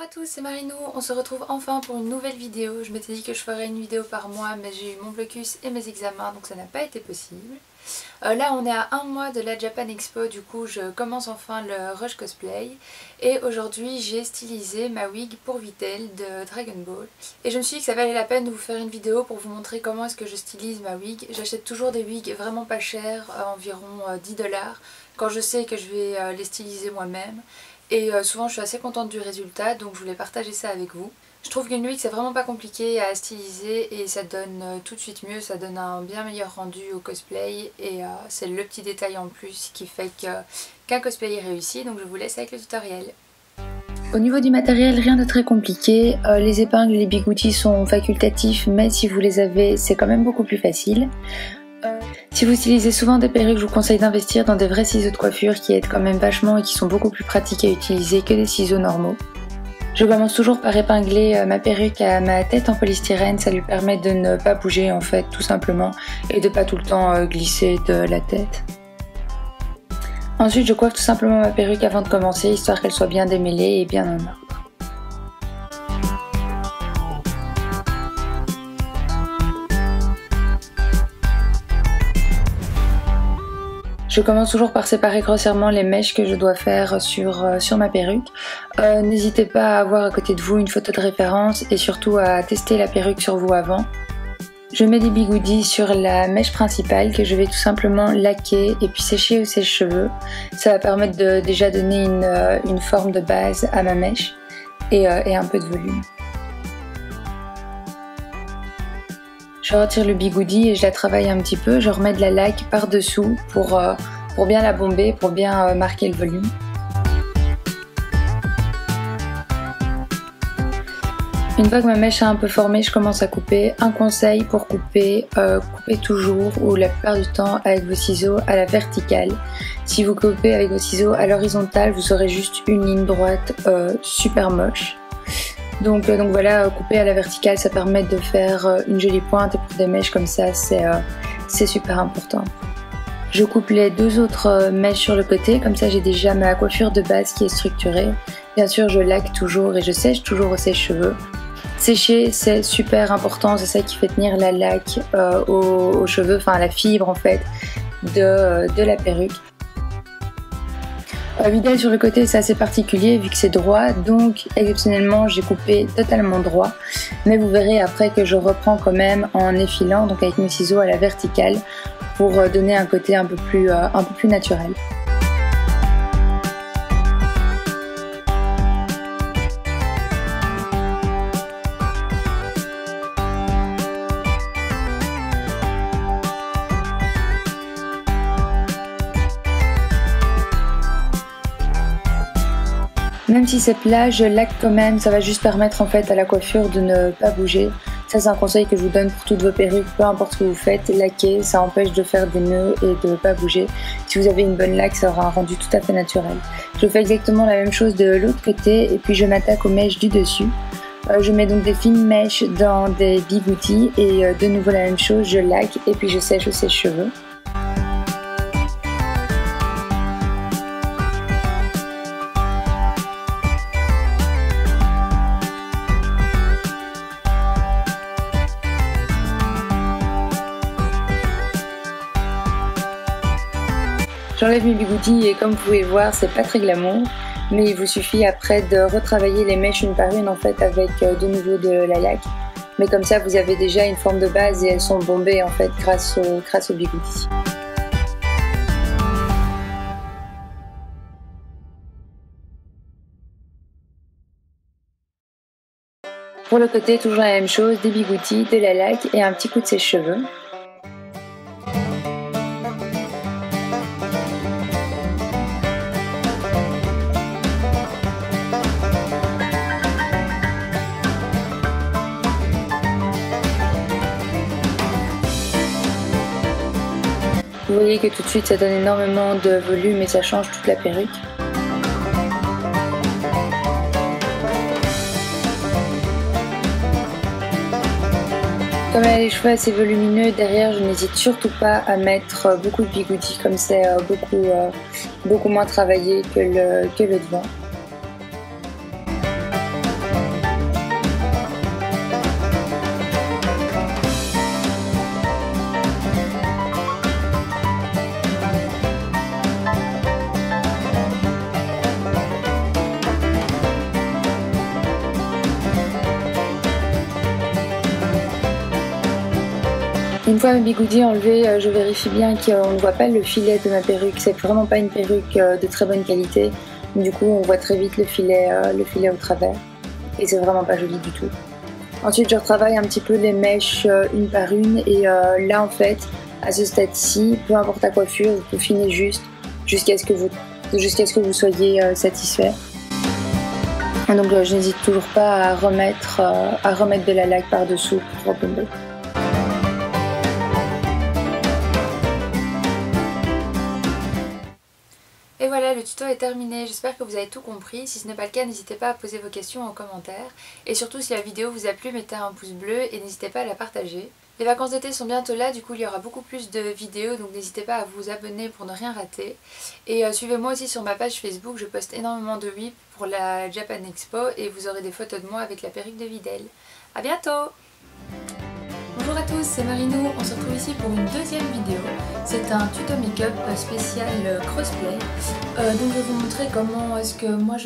Bonjour à tous, c'est Marinou, on se retrouve enfin pour une nouvelle vidéo. Je m'étais dit que je ferais une vidéo par mois mais j'ai eu mon blocus et mes examens donc ça n'a pas été possible. Là on est à un mois de la Japan Expo, du coup je commence enfin le rush cosplay. Et aujourd'hui j'ai stylisé ma wig pour Vittel de Dragon Ball. Et je me suis dit que ça valait la peine de vous faire une vidéo pour vous montrer comment est-ce que je stylise ma wig. J'achète toujours des wigs vraiment pas chers, environ 10 $, quand je sais que je vais les styliser moi-même. Et souvent je suis assez contente du résultat, donc je voulais partager ça avec vous. Je trouve qu'une wig c'est vraiment pas compliqué à styliser et ça donne tout de suite mieux, ça donne un bien meilleur rendu au cosplay et c'est le petit détail en plus qui fait qu'un cosplay est réussi, donc je vous laisse avec le tutoriel. Au niveau du matériel, rien de très compliqué, les épingles et les bigoudis sont facultatifs mais si vous les avez c'est quand même beaucoup plus facile. Si vous utilisez souvent des perruques, je vous conseille d'investir dans des vrais ciseaux de coiffure qui aident quand même vachement et qui sont beaucoup plus pratiques à utiliser que des ciseaux normaux. Je commence toujours par épingler ma perruque à ma tête en polystyrène, ça lui permet de ne pas bouger en fait tout simplement et de pas tout le temps glisser de la tête. Ensuite je coiffe tout simplement ma perruque avant de commencer histoire qu'elle soit bien démêlée et bien en ordre. Je commence toujours par séparer grossièrement les mèches que je dois faire sur ma perruque. N'hésitez pas à avoir à côté de vous une photo de référence et surtout à tester la perruque sur vous avant. Je mets des bigoudis sur la mèche principale que je vais tout simplement laquer et puis sécher au sèche-cheveux. Ça va permettre de déjà donner une forme de base à ma mèche et un peu de volume. Je retire le bigoudi et je la travaille un petit peu, je remets de la laque par-dessous pour bien la bomber, pour bien marquer le volume. Une fois que ma mèche est un peu formée, je commence à couper. Un conseil pour couper, coupez toujours ou la plupart du temps avec vos ciseaux à la verticale. Si vous coupez avec vos ciseaux à l'horizontale, vous aurez juste une ligne droite super moche. Donc voilà, couper à la verticale, ça permet de faire une jolie pointe et pour des mèches comme ça, c'est super important. Je coupe les deux autres mèches sur le côté, comme ça j'ai déjà ma coiffure de base qui est structurée. Bien sûr, je laque toujours et je sèche toujours au sèche-cheveux. Sécher, c'est super important, c'est ça qui fait tenir la laque aux cheveux, enfin la fibre en fait de la perruque. Vittel sur le côté c'est assez particulier vu que c'est droit, donc exceptionnellement j'ai coupé totalement droit, mais vous verrez après que je reprends quand même en effilant, donc avec mes ciseaux à la verticale pour donner un côté un peu plus naturel. Même si c'est plat, je laque quand même, ça va juste permettre en fait à la coiffure de ne pas bouger. Ça c'est un conseil que je vous donne pour toutes vos perruques, peu importe ce que vous faites, laquer, ça empêche de faire des nœuds et de ne pas bouger. Si vous avez une bonne laque, ça aura un rendu tout à fait naturel. Je fais exactement la même chose de l'autre côté et puis je m'attaque aux mèches du dessus. Je mets donc des fines mèches dans des bigoudis et de nouveau la même chose, je laque et puis je sèche au sèche-cheveux. J'enlève mes bigoudis et comme vous pouvez le voir, c'est pas très glamour, mais il vous suffit après de retravailler les mèches une par une en fait avec de nouveau de la laque. Mais comme ça, vous avez déjà une forme de base et elles sont bombées en fait grâce aux bigoudis. Pour le côté, toujours la même chose, des bigoudis, de la laque et un petit coup de sèche-cheveux. Vous voyez que tout de suite ça donne énormément de volume et ça change toute la perruque. Comme elle a les cheveux assez volumineux derrière, je n'hésite surtout pas à mettre beaucoup de bigoudis comme c'est beaucoup moins travaillé que le devant. Une fois mes bigoudis enlevés, je vérifie bien qu'on ne voit pas le filet de ma perruque. C'est vraiment pas une perruque de très bonne qualité. Du coup on voit très vite le filet au travers. Et c'est vraiment pas joli du tout. Ensuite je retravaille un petit peu les mèches une par une. Et là en fait, à ce stade-ci, peu importe la coiffure, vous peaufinez juste jusqu'à ce que vous soyez satisfait. Et donc je n'hésite toujours pas à remettre de la laque par-dessous pour rebondir. Et voilà, le tuto est terminé, j'espère que vous avez tout compris. Si ce n'est pas le cas, n'hésitez pas à poser vos questions en commentaire. Et surtout, si la vidéo vous a plu, mettez un pouce bleu et n'hésitez pas à la partager. Les vacances d'été sont bientôt là, du coup il y aura beaucoup plus de vidéos, donc n'hésitez pas à vous abonner pour ne rien rater. Et suivez-moi aussi sur ma page Facebook, je poste énormément de whips pour la Japan Expo et vous aurez des photos de moi avec la perruque de Videl. A bientôt! Bonjour à tous, c'est Marinou, on se retrouve ici pour une deuxième vidéo. C'est un tuto make-up spécial crossplay. Donc je vais vous montrer comment est-ce que moi je